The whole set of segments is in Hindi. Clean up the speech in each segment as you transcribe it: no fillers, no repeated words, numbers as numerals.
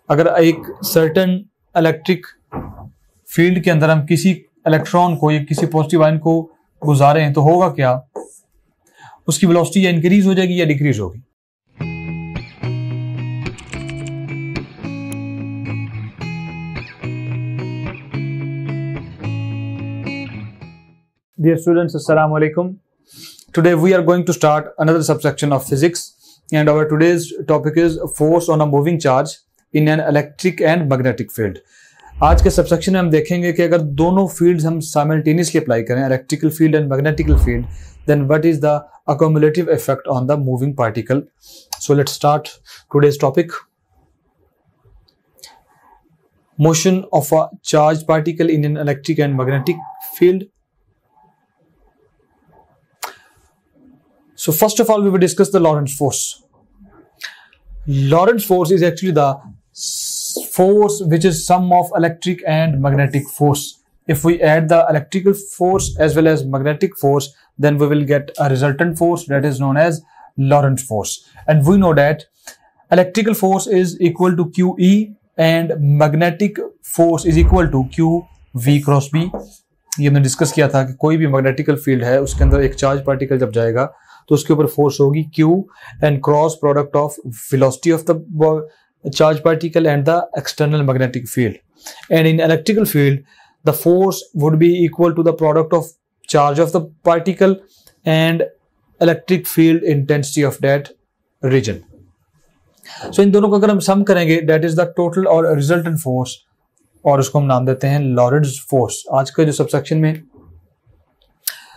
अगर एक सर्टेन इलेक्ट्रिक फील्ड के अंदर हम किसी इलेक्ट्रॉन को या किसी पॉजिटिव आयन को गुजारें तो होगा क्या, उसकी वेलोसिटी या इंक्रीज हो जाएगी या डिक्रीज होगी। Dear students, Assalamu alaikum. Today we are going to start another subsection of physics, and our today's topic is force on a moving charge in an electric and magnetic field. आज के सबसेक्शन में हम देखेंगे कि अगर दोनों फील्ड्स हम साइमल्टेनियसली अप्लाई करें, electrical field and magnetical field, then what is the accumulative effect on the moving particle. So let's start today's topic. Motion of a charged particle in an electric and magnetic field. So first of all, we will discuss the Lorentz force. Lorentz force is actually the force which is sum of electric and magnetic force. If we add the electrical force as well as magnetic force, then we will get a resultant force that is known as Lorentz force. And we know that electrical force is equal to QE and magnetic force is equal to QV cross B. ये हमने डिस्कस किया था कि कोई भी मैग्नेटिकल फील्ड है उसके अंदर एक चार्ज पार्टिकल जब जाएगा तो उसके ऊपर फोर्स होगी Q and cross product of velocity of the charge particle and the external magnetic field. And in electrical field, the force would be equal to the product of charge of the particle and electric field intensity of that region. So इन दोनों को अगर हम सम करेंगे, that is the total और resultant force, और उसको हम नाम देते हैं Lorentz force. आज का जो सबसेक्शन में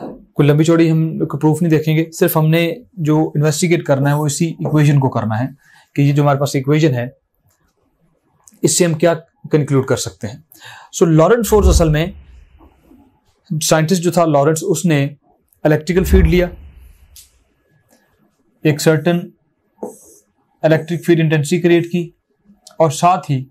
कोई लंबी चौड़ी हम प्रूफ नहीं देखेंगे, सिर्फ हमने जो इन्वेस्टिगेट करना है वो इसी इक्वेशन को करना है कि ये जो हमारे पास इक्वेशन है इससे हम क्या कंक्लूड कर सकते हैं. सो लॉरेंट्ज फोर्स, असल में साइंटिस्ट जो था लॉरेंट्ज, उसने इलेक्ट्रिकल फील्ड लिया, एक certain electric field intensity create की, और साथ ही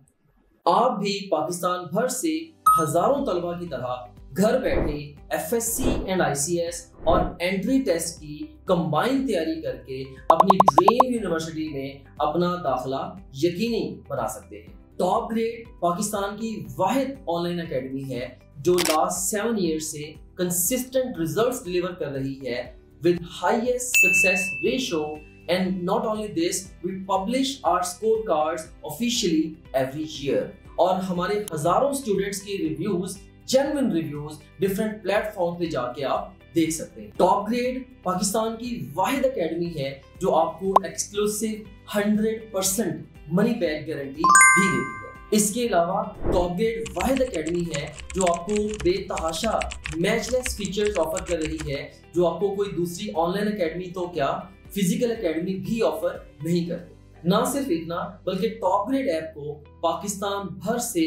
आप भी पाकिस्तान भर से हजारों तलबा की तरह घर बैठे FSC एंड ICS और एंट्री टेस्ट की कंबाइन तैयारी करके अपनी ड्रीम यूनिवर्सिटी में अपना दाखिला यकीनी बना सकते हैं. टॉप ग्रेड पाकिस्तान की वाहिद ऑनलाइन एकेडमी है जो लास्ट 7 ईयर्स से कंसिस्टेंट रिजल्ट्स डिलीवर कर रही है with highest success ratio. And not only this, we publish our score cards officially every year, और हमारे हजारों स्टूडेंट्स के reviews, genuine reviews different platform पे जाके आप देख सकते हैं. टॉप ग्रेड पाकिस्तान की वाहिद एकेडमी है जो आपको एक्सक्लूसिव 100% मनी बैक गारंटी भी देती है. इसके अलावा टॉप ग्रेड वाहिद एकेडमी है जो आपको बेतहाशा मैचलेस फीचर्स ऑफर कर रही है जो आपको कोई दूसरी ऑनलाइन एकेडमी तो क्या फिजिकल एकेडमी भी ऑफर नहीं करती. ना सिर्फ इतना, बल्कि टॉप ग्रेड ऐप को पाकिस्तान भर से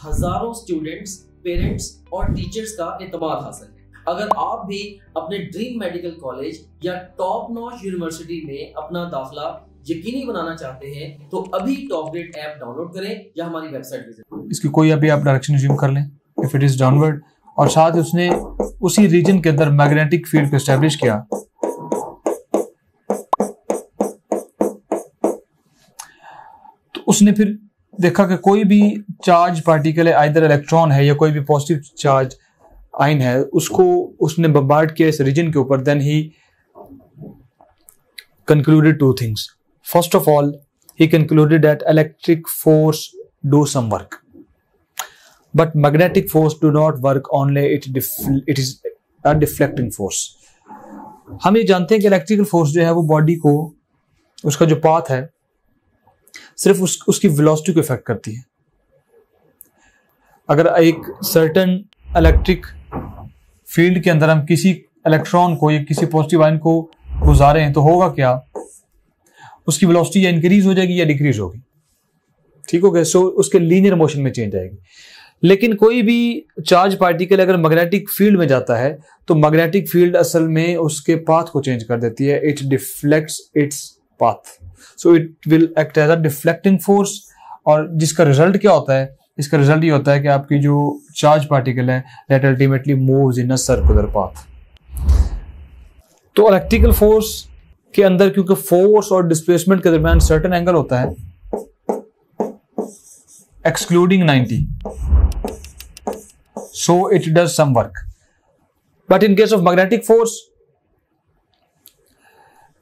हजारों स्टूडेंट्स, पेरेंट्स और टीचर्स का एतमाद हासिल है. अगर आप भी अपने ड्रीम मेडिकल कॉलेज या टॉप नॉच यूनिवर्सिटी में अपना दाखिला यकीनी बनाना चाहते हैं तो अभी टॉप ग्रेड ऐप डाउनलोड करें या हमारी वेबसाइट विजिट करें. इसकी कोई अभी आप डायरेक्शन रिज्यूम कर लें इफ इट इज डाउनवर्ड, और साथ ही उसने उसी रीजन के अंदर मैग्नेटिक फील्ड को एस्टैब्लिश किया. तो उसने फिर देखा कि कोई भी चार्ज पार्टिकल है, आइदर इलेक्ट्रॉन है या कोई भी पॉजिटिव चार्ज आयन है, उसको उसने बम्बार्ड किया इस रीजन के ऊपर. Then he concluded two things. First of all, he concluded that electric force do some work, but magnetic force do not work only. It is a deflecting force. हम ये जानते हैं कि इलेक्ट्रिकल फोर्स जो है वो बॉडी को, उसका जो पाथ है, सिर्फ उसकी वेलोसिटी को इफेक्ट करती है. अगर एक सर्टेन इलेक्ट्रिक फील्ड के अंदर हम किसी इलेक्ट्रॉन को या किसी पॉजिटिव आयन को गुजारें तो होगा क्या, उसकी वेलोसिटी या इंक्रीज हो जाएगी या डिक्रीज होगी. ठीक हो गया. सो उसके लीनियर मोशन में चेंज आएगी. लेकिन कोई भी चार्ज पार्टिकल अगर मैग्नेटिक फील्ड में जाता है तो मैग्नेटिक फील्ड असल में उसके पाथ को चेंज कर देती है. It deflects its path, so it will act as a deflecting force. और जिसका रिजल्ट क्या होता है, इसका रिजल्ट ये होता है कि आपकी जो चार्ज पार्टिकल है that ultimately moves in a circular path. तो इलेक्ट्रिकल फोर्स के अंदर क्योंकि फोर्स और डिस्प्लेसमेंट के दरमियान सर्टेन एंगल होता है, excluding 90. So it does some work. But in case of magnetic force,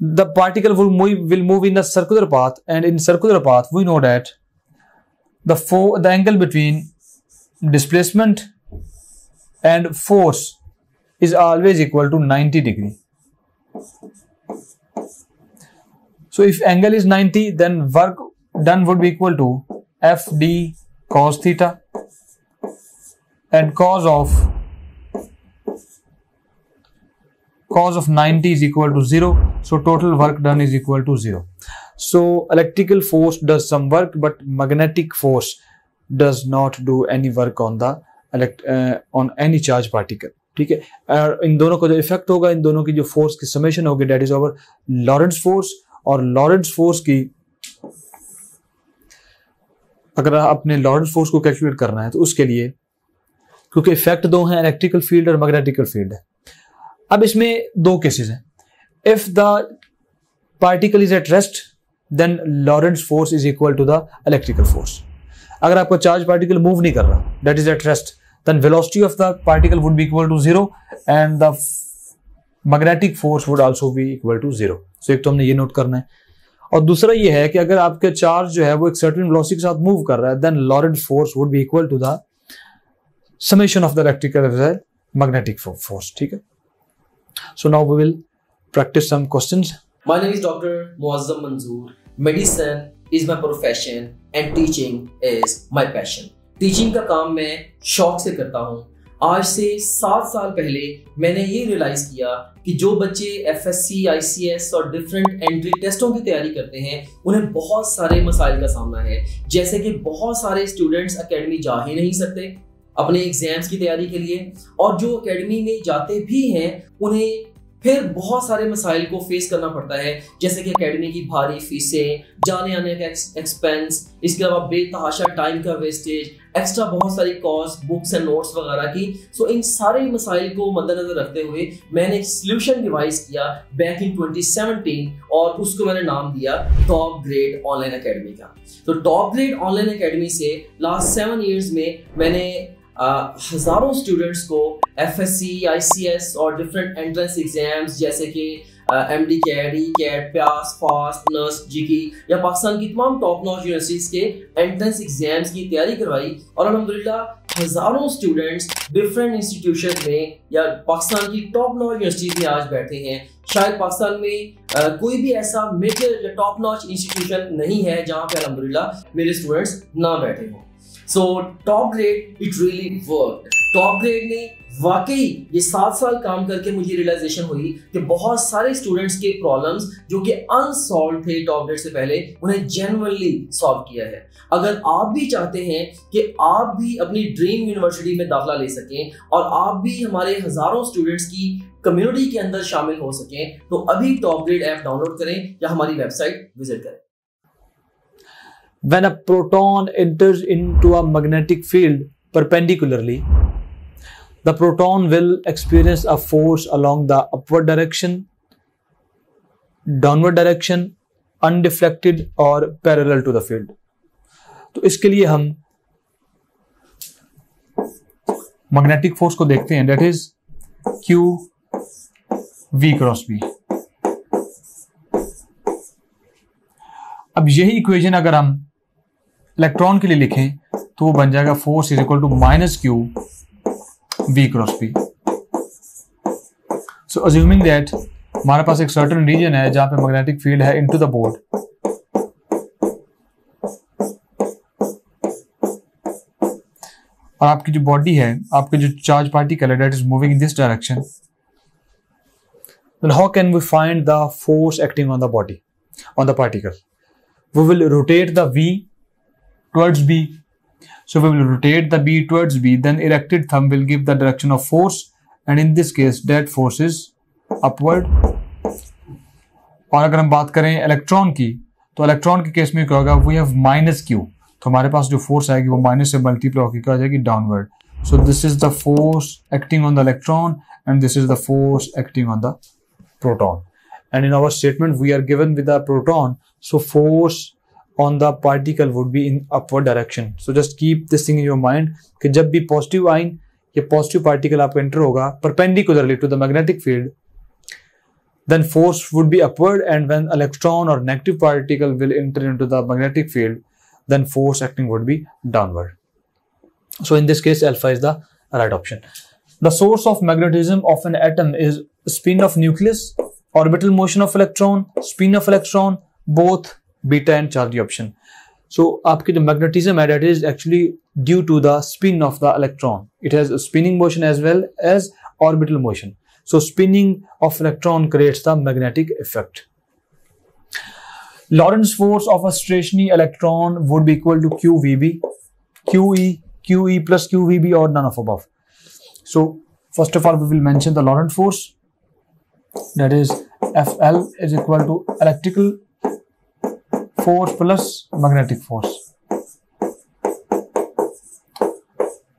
the particle will move in a circular path, and in circular path we know that the angle between displacement and force is always equal to 90 degree. So if angle is 90, then work done would be equal to FD cos theta, and cos of 90 is equal to 0. So total work done is equal to 0. So electrical force does some work, but magnetic force does not do any work on the on any charge particle. ठीक है, और इन दोनों का जो इफेक्ट होगा, इन दोनों की जो फोर्स की समेशन होगी, डेट इज ओवर लॉरेंट्ज फोर्स. और लॉरेंट्ज फोर्स की अगर अपने लॉरेंट्ज फोर्स को कैलकुलेट करना है तो उसके लिए, क्योंकि इफेक्ट दो हैं, इलेक्ट्रिकल फील्ड और मैग्नेटिकल फील्ड है. अब इसमें दो केसेस हैं. If the particle is at rest, then Lorentz force is equal to the electrical force. अगर आपका चार्ज पार्टिकल मूव नहीं कर रहा, that is at rest, then velocity of the particle would be equal to 0 and the magnetic force would also be equal to 0. So एक तो हमने ये नोट करना है. और दूसरा ये है कि अगर आपका चार्ज जो है वो एक सर्टेन वेलोसिटी के साथ मूव कर रहा है, then Lorentz force would be equal to the summation of the electrical as well magnetic force. ठीक है. So now we will practice some questions. My name is Dr. Muazzam Manzoor. Medicine is my profession and teaching is my passion. Teaching का काम मैं शौक से करता हूँ. आज से 7 साल पहले मैंने ये रियलाइज किया कि जो बच्चे FSC, ICS और डिफरेंट एंट्री टेस्टों की तैयारी करते हैं उन्हें बहुत सारे मसाइल का सामना है. जैसे कि बहुत सारे स्टूडेंट्स एकेडमी जा ही नहीं सकते अपने एग्जाम्स की तैयारी के लिए, और जो एकेडमी में जाते भी हैं उन्हें फिर बहुत सारे मसाइल को फेस करना पड़ता है, जैसे कि एकेडमी की भारी फीसें, जाने आने का एक्सपेंस, इसके अलावा बेतहाशा टाइम का वेस्टेज, एक्स्ट्रा बहुत सारी कॉस्ट, बुक्स एंड नोट्स वगैरह की. सो इन सारे मसाइल को मद्देनजर रखते हुए मैंने एक सोल्यूशन डिवाइस किया बैक इन 2017 और उसको मैंने नाम दिया टॉप ग्रेड ऑनलाइन एकेडमी का. तो टॉप ग्रेड ऑनलाइन एकेडमी से लास्ट 7 इयर्स में मैंने हजारों स्टूडेंट्स को FSC, ICS और डिफरेंट एंट्रेंस एग्जाम्स जैसे कि MD कैट, कैट, प्यास, फास्ट, नर्स, जीकी या पाकिस्तान की तमाम टॉप नॉच यूनिवर्सिटीज के एंट्रेंस एग्जाम्स की तैयारी करवाई. और अल्हम्दुलिल्लाह हजारों स्टूडेंट्स डिफरेंट इंस्टीट्यूशन में या पाकिस्तान की टॉप नॉच यूनिवर्सिटीज में आज बैठे हैं. शायद पाकिस्तान में कोई भी ऐसा मेजर या टॉप नॉच इंस्टीट्यूशन नहीं है जहाँ पे अल्हम्दुलिल्लाह मेरे स्टूडेंट्स ना बैठे हों. So top grade it really worked. Top grade ने वाकई ये 7 साल काम करके मुझे रियलाइजेशन हुई कि बहुत सारे स्टूडेंट्स के प्रॉब्लम्स जो कि अनसॉल्व थे टॉप ग्रेड से पहले, उन्हें जेन्युइनली सॉल्व किया है. अगर आप भी चाहते हैं कि आप भी अपनी ड्रीम यूनिवर्सिटी में दाखिला ले सकें और आप भी हमारे हजारों स्टूडेंट्स की कम्युनिटी के अंदर शामिल हो सकें, तो अभी टॉप ग्रेड ऐप डाउनलोड करें या हमारी वेबसाइट विजिट करें. When a proton enters into a magnetic field perpendicularly, the proton will experience a force along the upward direction, downward direction, undeflected or parallel to the field. तो इसके लिए हम magnetic force को देखते हैं, that is Q V cross B. अब यही इक्वेशन अगर हम इलेक्ट्रॉन के लिए लिखें तो वो बन जाएगा force is equal to minus Q V cross P. So assuming that हमारे पास एक सर्टेन रीजन है जहां पे मैग्नेटिक फील्ड है इनटू द बोर्ड, और आपकी जो बॉडी है, आपके जो चार्ज पार्टिकल है, that is moving in this direction, then how can we find the force acting on the body, on the particle? We will rotate the V towards B. So we will rotate the B towards B, then erected thumb will give the direction of force, and in this case that force is upward. और अगर हम बात करें इलेक्ट्रॉन की, तो इलेक्ट्रॉन के केस में क्या होगा, we have minus Q, तो हमारे पास जो फोर्स आएगी वो माइनस से मल्टीप्लाई होकर क्या हो जाएगी, downward. So this is the force acting on the electron and this is the force acting on the proton. And in our statement we are given with the proton, so force on the particle would be in upward direction. So just keep this thing in your mind कि जब भी पॉजिटिव आइन या पॉजिटिव पार्टिकल आपको एंटर होगा perpendicularly to the magnetic field, then force would be upward, and when electron or negative particle will enter into the magnetic field, then force acting would be downward. So in this case, alpha is the right option. The source of magnetism of an atom is spin of nucleus, orbital motion of electron, spin of electron, both, beta and charge option. So आपकी जो magnetism है, that is actually due to the spin of the electron. It has a spinning motion as well as orbital motion. So spinning of electron creates the magnetic effect. Lorentz force of a stationary electron would be equal to QVB, QE plus QVB, or none of above. So first of all, we will mention the Lorentz force. That is FL is equal to electrical force plus magnetic force.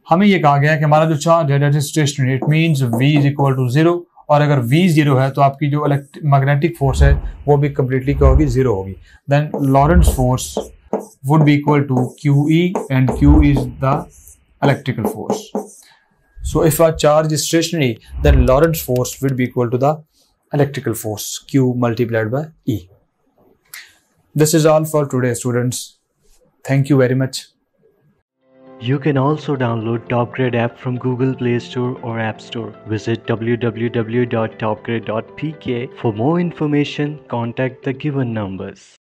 हमें ये कहा गया है कि हमारा जो चार्ज है, that is stationary, it means V is equal to 0, और अगर V 0 है तो आपकी जो मैग्नेटिक फोर्स है वो भी completely क्या होगी, 0 होगी. Then Lorentz force would be equal to QE, and Q is the electrical force. So if a charge is stationary, then Lorentz force will be equal to the electrical force, Q multiplied by E. This is all for today, students. Thank you very much. You can also download TopGrade app from Google Play Store or App Store. Visit www.topgrade.pk. For more information, contact the given numbers.